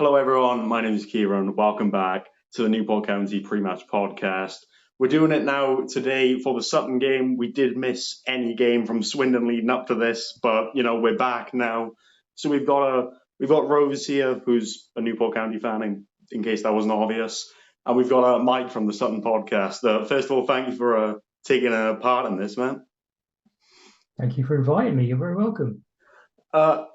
Hello, everyone. My name is Kieran. Welcome back to the Newport County pre-match podcast. We're doing it now today for the Sutton game. We did miss any game from Swindon leading up to this, but we're back now. So we've got Rose here, who's a Newport County fan, in case that wasn't obvious, and we've got Mike from the Sutton podcast. First of all, thank you for taking a part in this, man. Thank you for inviting me. You're very welcome.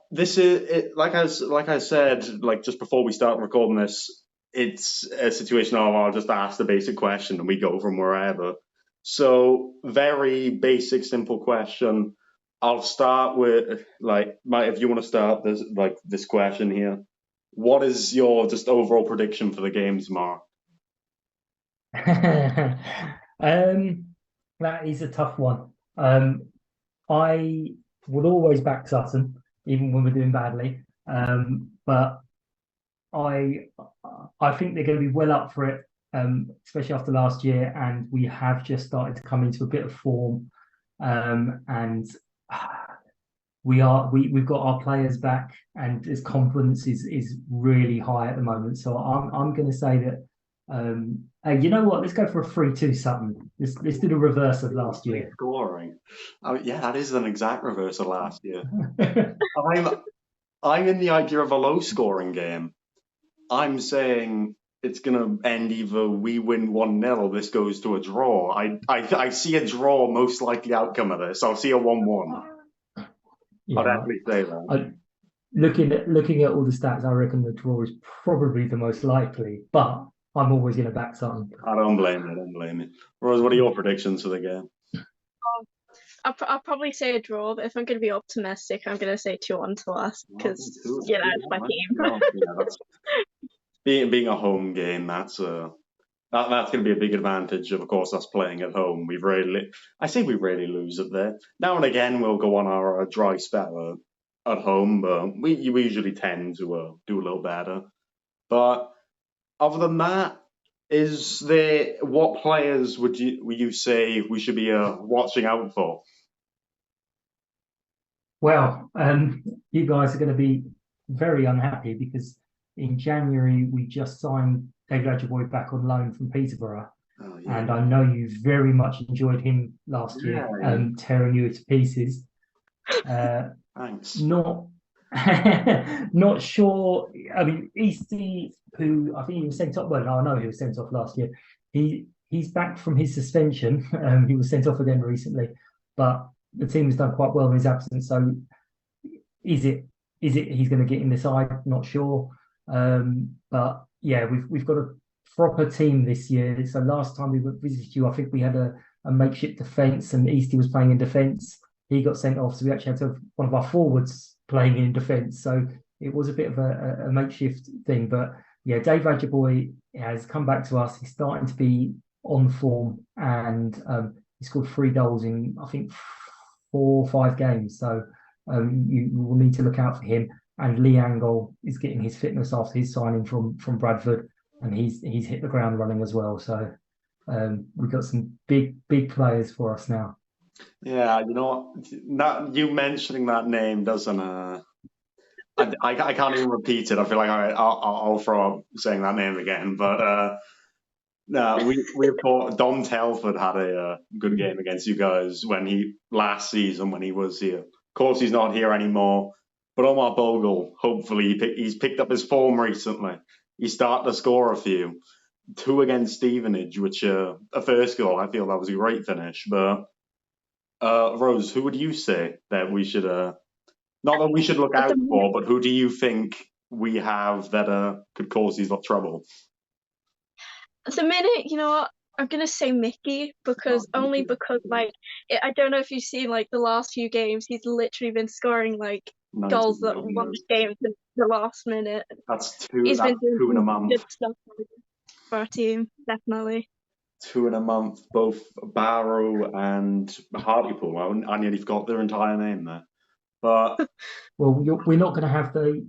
This is it, like I said, just before we start recording this, it's a situation of I'll just ask the basic question and we go from wherever. So very basic, simple question. I'll start with Mike, if you want to start this question here. What is your just overall prediction for the game tomorrow? That is a tough one. I would always back Sutton, even when we're doing badly. But I think they're going to be well up for it, especially after last year. And we have just started to come into a bit of form. And we've got our players back, and his confidence is really high at the moment. So I'm going to say that. You know what? Let's go for a 3-2 Sutton. Let's do the reverse of last year. Scoring. Yeah, that is an exact reverse of last year. I'm in the idea of a low-scoring game. I'm saying it's going to end either we win 1-0 or this goes to a draw. I see a draw most likely outcome of this. I'll see a 1-1. Yeah, I'd definitely say that. Looking at all the stats, I reckon the draw is probably the most likely, but I'm always going to back Sutton. I don't blame you. Rose, what are your predictions for the game? I'll probably say a draw, but if I'm going to be optimistic, I'm going to say 2-1 to us because it's my team. Being a home game, that's going to be a big advantage. Of course, us playing at home, we rarely lose it there. Now and again, we'll go on our dry spell at home, but we usually tend to do a little better. But other than that, what players would you say we should be watching out for? Well, you guys are going to be very unhappy because in January we just signed David Adjaboy back on loan from Peterborough. Oh, yeah. And I know you very much enjoyed him last year, tearing you to pieces. Thanks. Not sure. I mean, Eastie, who I think he was sent off. Well, no, I know he was sent off last year. He's back from his suspension. He was sent off again recently, but the team has done quite well in his absence. So, is it he's going to get in the side? Not sure. But yeah, we've got a proper team this year. So last time we visited you, I think we had a makeshift defence, and Eastie was playing in defence. He got sent off, so we actually had to have one of our forwards playing in defence. So it was a bit of a makeshift thing. But yeah, Dave Adjaboy has come back to us. He's starting to be on form, and he scored 3 goals in, I think, 4 or 5 games. So you will need to look out for him. And Lee Angle is getting his fitness after his signing from Bradford, and he's hit the ground running as well. So we've got some big players for us now. Yeah, you mentioning that name doesn't. I can't even repeat it. I feel like I'll throw up saying that name again. But no, we of course Dom Telford had a good game against you guys last season when he was here. Of course, he's not here anymore. But Omar Bogle, hopefully, he's picked up his form recently. He's started to score a few. 2 against Stevenage, which a first goal. I feel that was a great finish. But Rose, who would you say that we should not that we should look out for, but who do you think we have that could cause these trouble? At the minute, you know what? I'm gonna say Mickey because I don't know if you've seen the last few games. He's literally been scoring goals that won the game in the last minute. That's 2 in a month. Good stuff for our team, definitely. 2 in a month, both Barrow and Hartlepool. I nearly forgot their entire name there. But well, we're not going to have the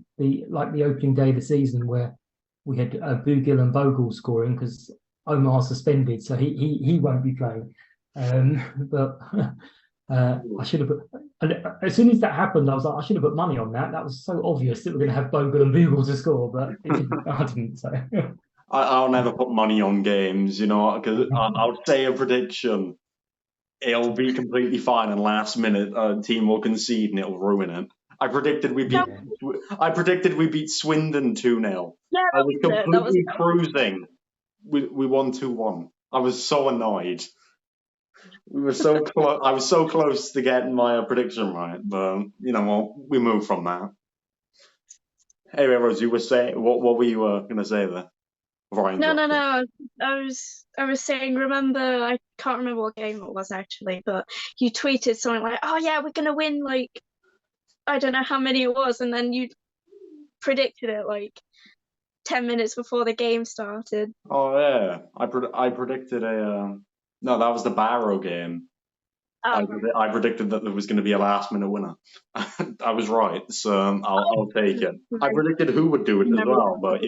opening day of the season where we had Bougill and Bogle scoring because Omar's suspended, so he won't be playing. But I should have And as soon as that happened, I was like, I should have put money on that. That was so obvious that we're going to have Bogle and Bugle to score, but it didn't, I didn't. So I'll never put money on games, because I'll say a prediction. It'll be completely fine, and last minute a team will concede and it'll ruin it. I predicted we beat. Yeah. I predicted we beat Swindon 2-0. Yeah, I was that was it. That was completely cruising. We won 2-1. I was so annoyed. We were so close. I was so close to getting my prediction right, but we moved from that. Anyway, Rose, you were saying what were you going to say there? No. I was saying. Remember, I can't remember what game it was actually, but you tweeted something like, "Oh yeah, we're gonna win." Like I don't know how many it was, and then you predicted it like 10 minutes before the game started. Oh yeah, I predicted a. No, that was the Barrow game. Oh, I predicted that there was going to be a last minute winner. I was right, so I'll take it. I predicted who would do it as well, but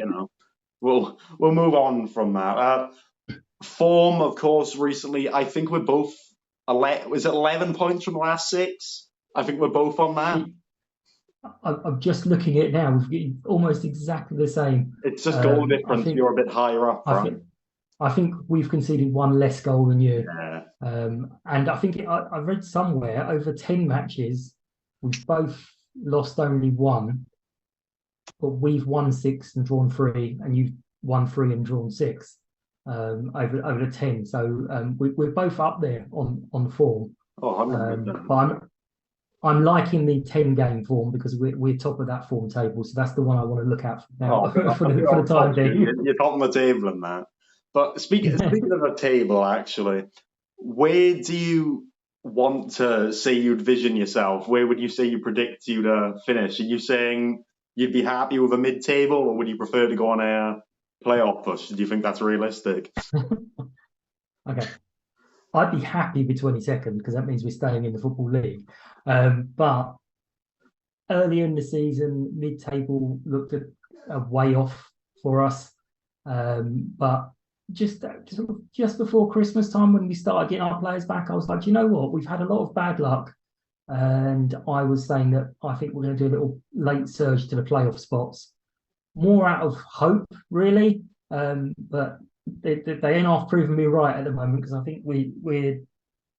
we'll move on from that. Form, of course, recently. I think we're both. Was it 11 points from the last 6? I think we're both on that. I'm just looking at it now. We've got almost exactly the same. It's just goal difference. You're a bit higher up, right? I think we've conceded one less goal than you. Yeah. And I think I read somewhere over 10 matches, we've both lost only 1, but we've won 6 and drawn 3, and you've won 3 and drawn 6 over the 10. So we're both up there on form. But I'm liking the 10-game form because we're top of that form table. So that's the one I want to look at now for the time being. You're top on the table in that. But speaking of a table, actually, where do you want to say you'd vision yourself? Where would you say you predict you to finish? Are you saying you'd be happy with a mid-table, or would you prefer to go on a playoff push? Do you think that's realistic? Okay. I'd be happy with 22nd because that means we're staying in the Football League. But earlier in the season, mid-table looked a way off for us. But just before Christmas time, when we started getting our players back, I was like, you know what? We've had a lot of bad luck. And I was saying that I think we're going to do a little late surge to the playoff spots. More out of hope, really. But they ain't half proving me right at the moment because I think we're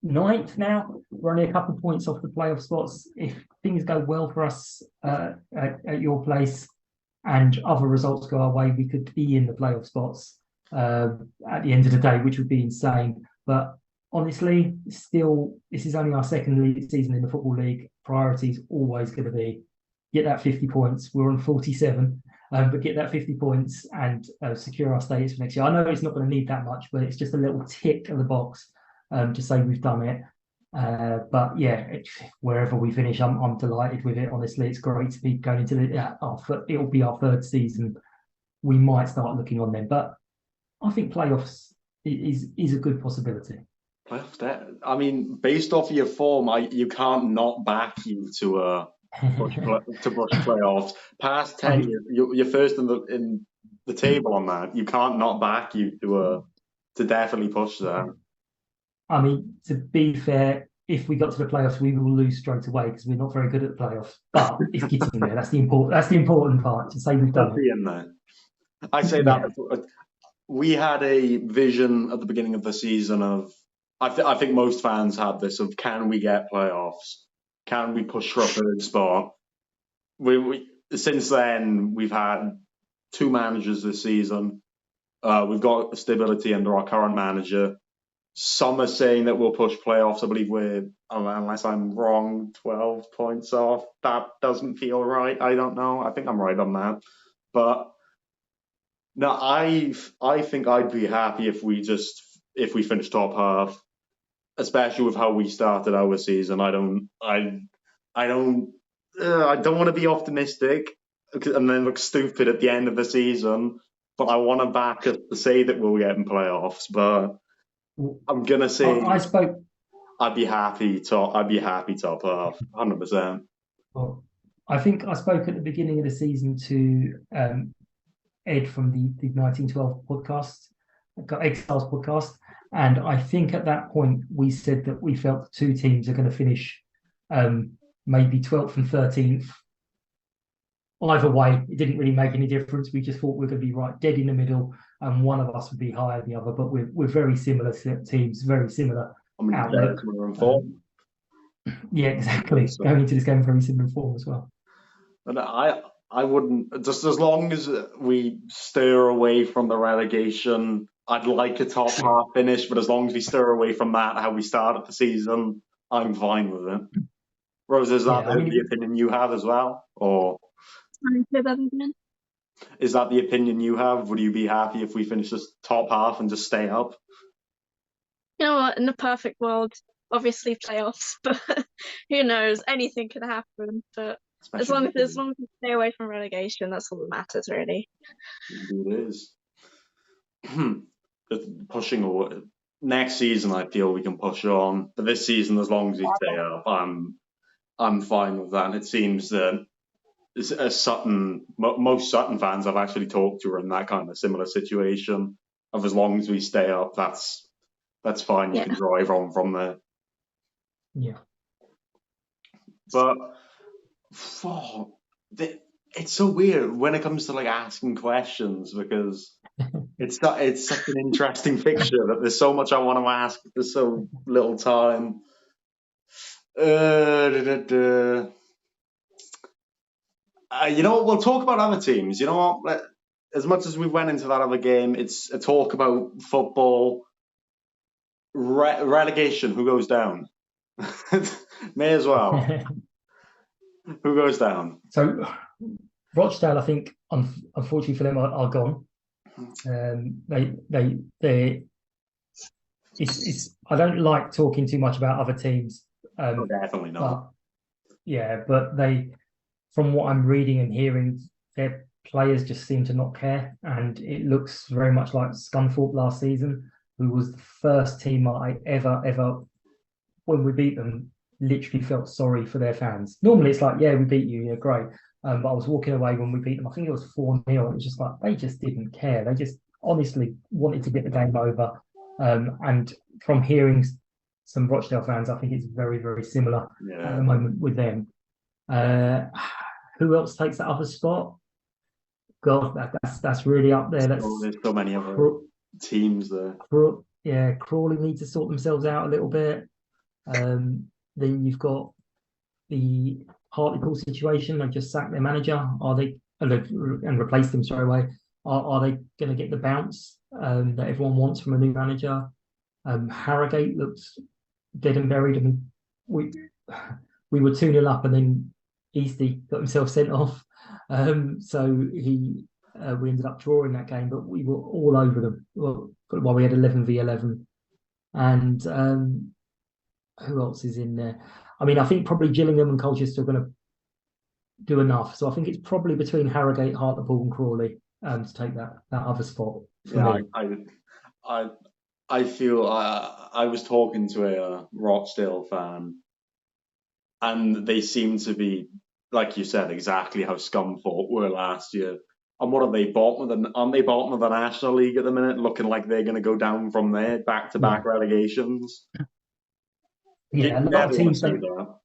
9th now. We're only a couple of points off the playoff spots. If things go well for us at your place and other results go our way, we could be in the playoff spots at the end of the day, which would be insane. But honestly, still, this is only our second season in the Football League. Priority is always going to be get that 50 points. We're on 47. But get that 50 points and secure our status for next year. I know it's not going to need that much, but it's just a little tick of the box to say we've done it. But yeah, wherever we finish, I'm delighted with it. Honestly, it's great to be going into it'll be our 3rd season. We might start looking on them, but I think playoffs is a good possibility. Playoffs, I mean, based off of your form, you can't not back you to push playoffs. Past 10, you're first in the table on that. You can't not back you to definitely push that. I mean, to be fair, if we got to the playoffs, we will lose straight away because we're not very good at the playoffs. But it's getting there. That's the important part to say we've done it. In there. I say that we had a vision at the beginning of the season of. I think most fans had this of can we get playoffs? Can we push for a 3rd spot? We since then we've had 2 managers this season. We've got stability under our current manager. Some are saying that we'll push playoffs. I believe we're, unless I'm wrong, 12 points off. That doesn't feel right. I don't know. I think I'm right on that. But no, I think I'd be happy if we finish top half, especially with how we started our season. I don't want to be optimistic and then look stupid at the end of the season, but I want to back us to say that we'll get in playoffs. But I'm gonna say I'd be happy top half, 100%. Well, I think I spoke at the beginning of the season to Ed from the 1912 podcast, Exiles podcast, and I think at that point we said that we felt the 2 teams are going to finish maybe 12th and 13th. Either way, it didn't really make any difference. We just thought we were going to be right dead in the middle, and one of us would be higher than the other. But we're very similar teams, very similar outlook. Yeah, exactly. Going into this game, very similar form as well. And I wouldn't, just as long as we steer away from the relegation, I'd like a top half finish, but as long as we steer away from that, how we started the season, I'm fine with it. Rose, is that the opinion you have as well? Or is that the opinion you have? Would you be happy if we finish this top half and just stay up? You know what? In the perfect world, obviously playoffs, but who knows? Anything can happen. But as long as we stay away from relegation, that's all that matters, really. It is. Just pushing away. Next season, I feel we can push on. But this season, as long as we stay up, I'm fine with that. And it seems that Sutton, most Sutton fans I've actually talked to are in that kind of similar situation. Of as long as we stay up, that's fine. You can drive on from there. Yeah. But it's so weird when it comes to like asking questions, because it's such an interesting fixture that there's so much I want to ask. There's so little time. You know what? We'll talk about other teams. You know what? As much as we went into that other game, it's a talk about football. Relegation. Who goes down? May as well. Who goes down? So Rochdale, I think, unfortunately for them, are gone. I don't like talking too much about other teams. Definitely not. But they, from what I'm reading and hearing, their players just seem to not care, and it looks very much like Scunthorpe last season, who was the first team I ever, when we beat them, literally felt sorry for their fans. Normally it's like, yeah, we beat you, yeah, great. But I was walking away when we beat them. I think it was 4-0. It was just like, they just didn't care. They just honestly wanted to get the game over. And from hearing some Rochdale fans, I think it's very, very similar at the moment with them. Who else takes that other spot? God, that's really up there. There's so many other teams there. Crawley need to sort themselves out a little bit. Then you've got the Hartlepool situation. They just sacked their manager. And replaced him straight away? Are they going to get the bounce that everyone wants from a new manager? Harrogate looks dead and buried. I mean, we were 2-0 up, and then Eastie got himself sent off. So we ended up drawing that game, but we were all over them. While we had 11 v 11, and who else is in there? I mean, I think probably Gillingham and Colchester are going to do enough. So I think it's probably between Harrogate, Hartlepool, and Crawley to take that other spot. I feel I was talking to a Rochdale fan, and they seem to be, like you said, exactly how Scunthorpe were last year. And what are they, aren't they bottom of the National League at the minute, looking like they're going to go down from there, back-to-back relegations? Yeah, a lot of teams do that.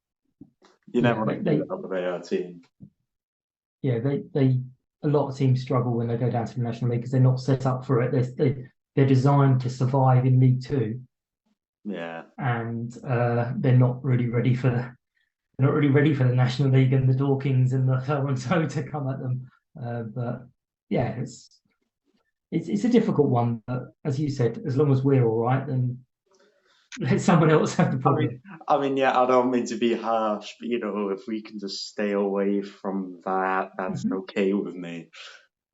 You never want to do that with a team. Yeah, a lot of teams struggle when they go down to the National League because they're not set up for it. They're designed to survive in League Two. Yeah, and they're not really ready for the National League and the Dorkings and the so and so to come at them. But yeah, it's a difficult one. But as you said, as long as we're all right, then let someone else have the problem. I mean, yeah, I don't mean to be harsh, but if we can just stay away from that, that's okay with me.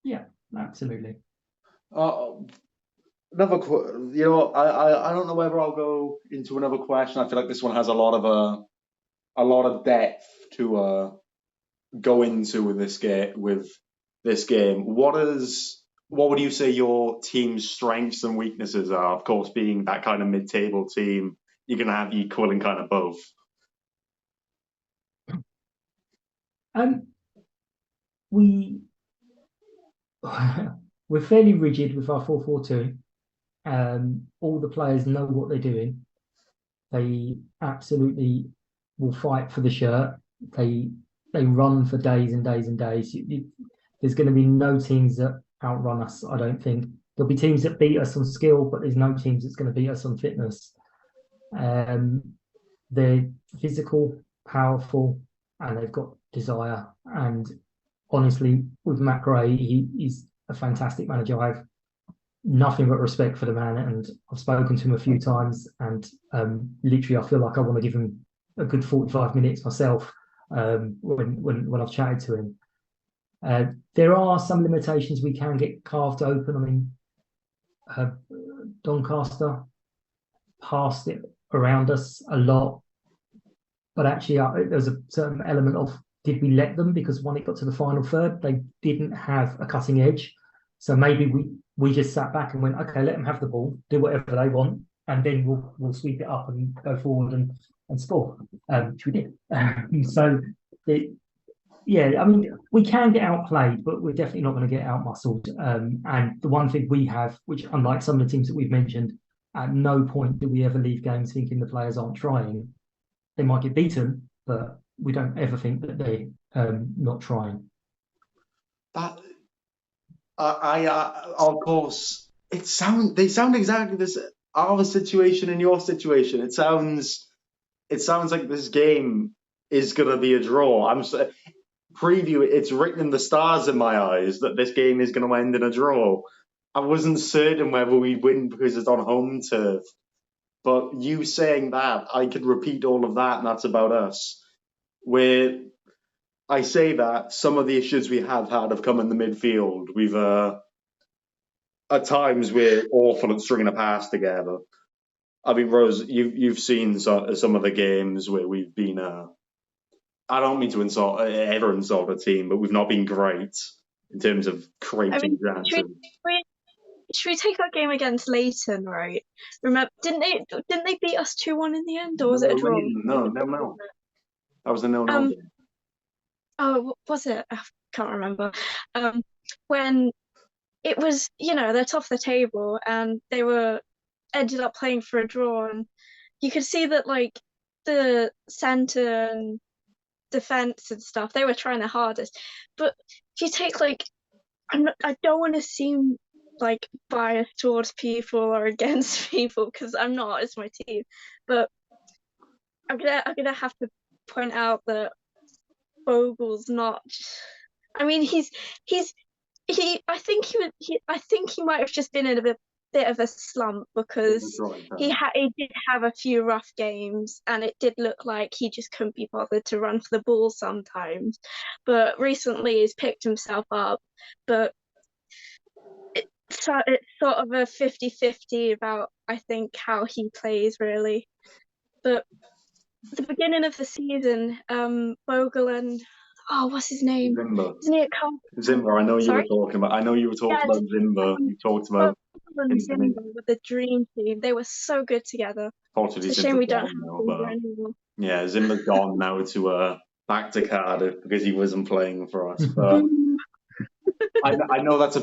Yeah, absolutely. Another, I don't know whether I'll go into another question. I feel like this one has a lot of depth to go into with this game. What would you say your team's strengths and weaknesses are? Of course, being that kind of mid-table team, you're going to have equal and kind of both. We're fairly rigid with our 4-4-2. All the players know what they're doing. They absolutely will fight for the shirt. They run for days and days and days. There's going to be no teams that outrun us, I don't think. There'll be teams that beat us on skill, but there's no teams that's going to beat us on fitness. They're physical, powerful, and they've got desire. And honestly, with Matt Gray, he's a fantastic manager. I have nothing but respect for the man, and I've spoken to him a few times, and literally I feel like I want to give him a good 45 minutes myself when I've chatted to him. There are some limitations. We can get carved open. I mean, Doncaster passed it around us a lot, but actually there's a certain element of, did we let them? Because when it got to the final third, they didn't have a cutting edge. So maybe we just sat back and went, okay, let them have the ball, do whatever they want, and then we'll sweep it up and go forward and score, which we did. Yeah, I mean, we can get outplayed, but we're definitely not going to get outmuscled. And the one thing we have, which unlike some of the teams that we've mentioned, at no point do we ever leave games thinking the players aren't trying. They might get beaten, but we don't ever think that they're not trying. That of course, they sound exactly this. Our situation and your situation. It sounds like this game is gonna be a draw. It's written in the stars in my eyes that this game is gonna end in a draw. I wasn't certain whether we'd win because it's on home turf, but you saying that, I could repeat all of that, and that's about us. Where I say that some of the issues we have had have come in the midfield. We've at times we're awful at stringing a pass together. I mean, Rose, you've seen some of the games where we've been. I don't mean to ever insult a team, but we've not been great in terms of creating chances. Should we take our game against Leighton, right? Remember, didn't they beat us 2-1 in the end, or was it a draw? No. That was a 0-0 game. Oh, was it? I can't remember. When it was, they're top of the table, and they ended up playing for a draw, and you could see that like the centre and defense and stuff, they were trying their hardest. But if you take I don't want to seem like biased towards people or against people, because I'm not. It's my team, but I'm gonna have to point out that Bogle's not. I mean, I think he might have just been in a bit of a slump, because he did have a few rough games, and it did look like he just couldn't be bothered to run for the ball sometimes. But recently he's picked himself up. But it's sort of a 50-50 about, I think, how he plays, really. But at the beginning of the season, Bogle and what's his name? Zimba. Isn't it Zimba? I know you were talking about Zimba. You talked about Zimba with the dream team. They were so good together. It's a shame we don't have Zimba anymore. Yeah, Zimba's gone now to back to Cardiff because he wasn't playing for us. But I know that's a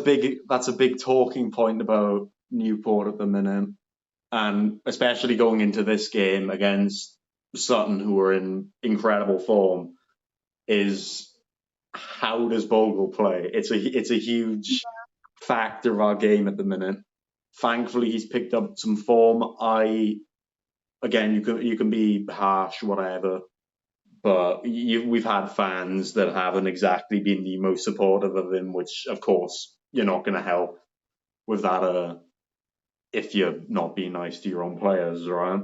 big talking point about Newport at the minute, and especially going into this game against Sutton, who are in incredible form, is how does Bogle play? It's a huge factor of our game at the minute. Thankfully, he's picked up some form. You can be harsh, whatever, but we've had fans that haven't exactly been the most supportive of him, which of course you're not going to help with that if you're not being nice to your own players, right?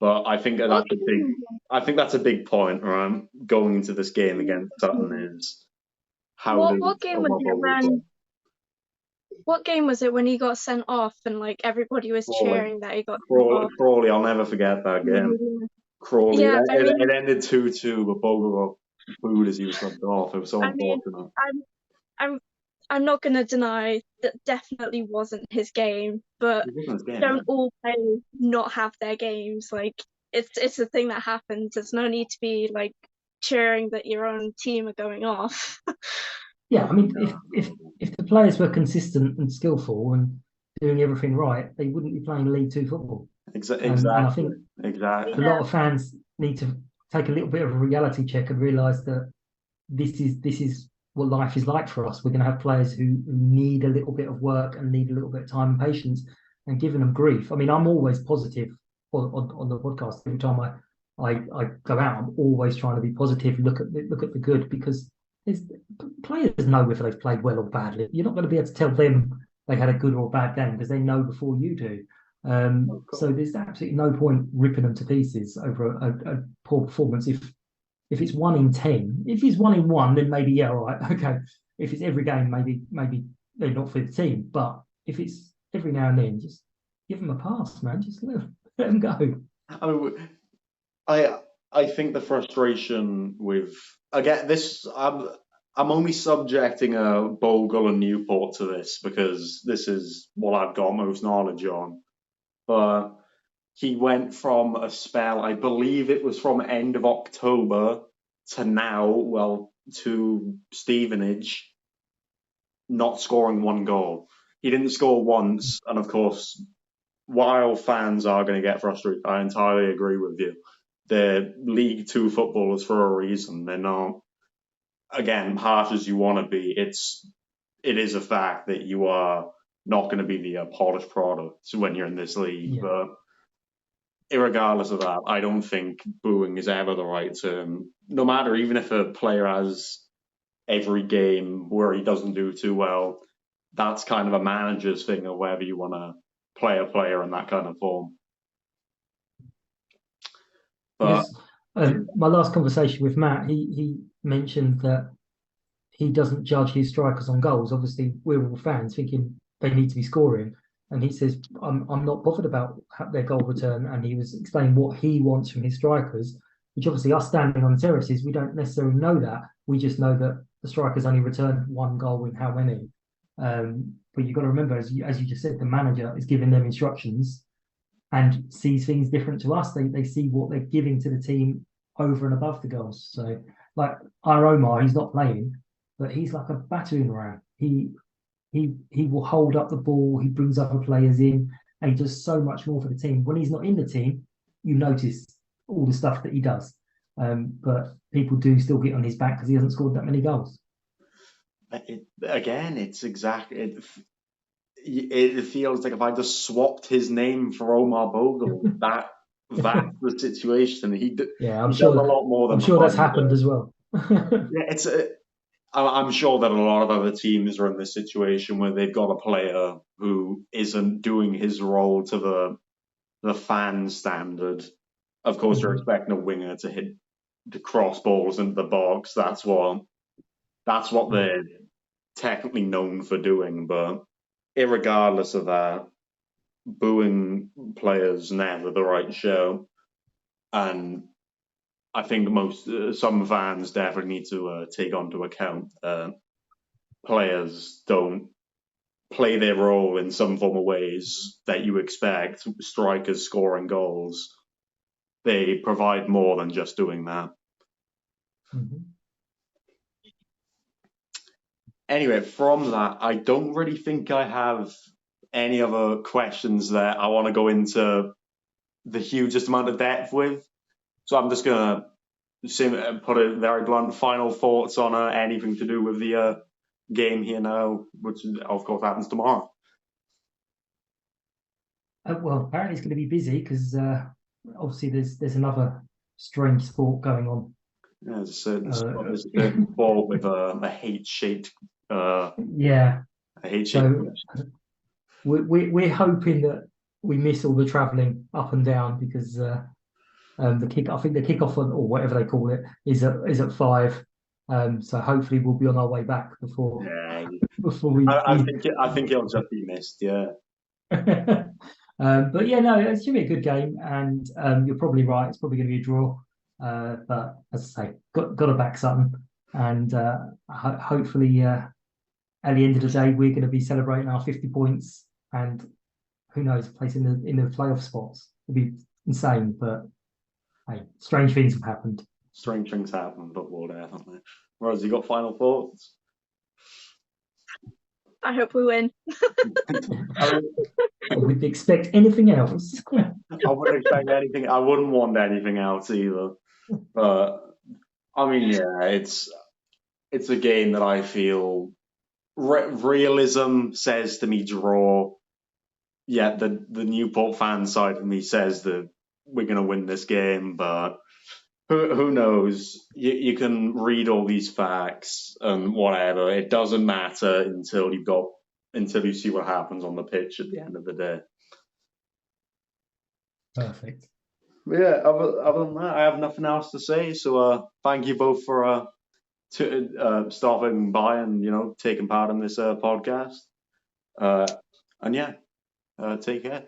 But I think that's a big point, right? Going into this game against Sutton is how. What game was it when he got sent off and like everybody was cheering that he got sent off? Crawley, I'll never forget that game. Crawley, it ended 2-2, but Bogle got booed as he was subbed off. It was so unfortunate. I'm not going to deny that definitely wasn't his game, but don't all players not have their games? Like, it's a thing that happens. There's no need to be like cheering that your own team are going off. Yeah, I mean, if the players were consistent and skillful and doing everything right, they wouldn't be playing League Two football. Exactly. And I think a lot of fans need to take a little bit of a reality check and realise that this is what life is like for us. We're going to have players who need a little bit of work and need a little bit of time and patience, and giving them grief. I mean, I'm always positive on the podcast. Every time I go out, I'm always trying to be positive. Look at the good, because players know whether they've played well or badly. You're not going to be able to tell them they had a good or bad game because they know before you do. So there's absolutely no point ripping them to pieces over a poor performance. If it's 1 in 10, if it's 1 in 1, then maybe, yeah, all right, okay. If it's every game, maybe they're not for the team. But if it's every now and then, just give them a pass, man. Just let them go. I mean, I think the frustration with, again, this, I'm only subjecting Bogle and Newport to this because this is what I've got most knowledge on. But he went from a spell, I believe it was from end of October to now, well, to Stevenage, not scoring 1 goal. He didn't score once, and of course, while fans are going to get frustrated, I entirely agree with you. They're League Two footballers for a reason. They're not, again, harsh as you want to be. It is a fact that you are not going to be the polished product when you're in this league. Yeah. But irregardless of that, I don't think booing is ever the right term. No matter, even if a player has every game where he doesn't do too well, that's kind of a manager's thing of whether you want to play a player in that kind of form. But yes. My last conversation with Matt, he mentioned that he doesn't judge his strikers on goals. Obviously, we're all fans thinking they need to be scoring. And he says, I'm not bothered about their goal return. And he was explaining what he wants from his strikers, which obviously us standing on terraces, we don't necessarily know that. We just know that the strikers only returned 1 goal in how many. But you've got to remember, as you just said, the manager is giving them instructions and sees things different to us. They see what they're giving to the team over and above the goals. So, like our Omar, he's not playing, but he's like a battering ram. He will hold up the ball. He brings other players in, and he does so much more for the team. When he's not in the team, you notice all the stuff that he does. But people do still get on his back because he hasn't scored that many goals. It's exactly. It feels like if I just swapped his name for Omar Bogle, that's the situation. I'm sure a lot more than. I'm sure that's happened as well. Yeah, I'm sure that a lot of other teams are in this situation where they've got a player who isn't doing his role to the fan standard. Of course, you're expecting a winger to hit the cross balls into the box. That's what they're technically known for doing. But irregardless of that, booing players never the right show. And I think some fans definitely need to take onto account players don't play their role in some form of ways that you expect. Strikers scoring goals, they provide more than just doing that. Mm-hmm. Anyway, from that, I don't really think I have any other questions that I want to go into the hugest amount of depth with. So I'm just going to put it very blunt, final thoughts on anything to do with the game here now, which of course happens tomorrow. Well, apparently it's going to be busy because obviously there's another strange sport going on. Yeah, there's a certain ball with a H-shaped. Yeah. A H-shaped. So we're hoping that we miss all the travelling up and down because the kickoff or whatever they call it is at 5. So hopefully we'll be on our way back before. Yeah. Before we. I think it'll just be missed. Yeah. But yeah, no, it should be a good game, and you're probably right. It's probably going to be a draw. But as I say, got to back Sutton, and hopefully at the end of the day, we're going to be celebrating our 50 points, and who knows, place in the playoff spots. It'll be insane, but hey, strange things have happened. Strange things happen, but we'll definitely. Rose, you got final thoughts? I hope we win. I wouldn't expect anything else. I wouldn't expect anything. I wouldn't want anything else either. But I mean, yeah, it's a game that I feel realism says to me draw. Yeah, the Newport fan side of me says that we're going to win this game, but who knows? You can read all these facts and whatever. It doesn't matter until you see what happens on the pitch at the end of the day. Perfect. Yeah. Other than that, I have nothing else to say. So thank you both for stopping by and taking part in this podcast. And yeah, take care.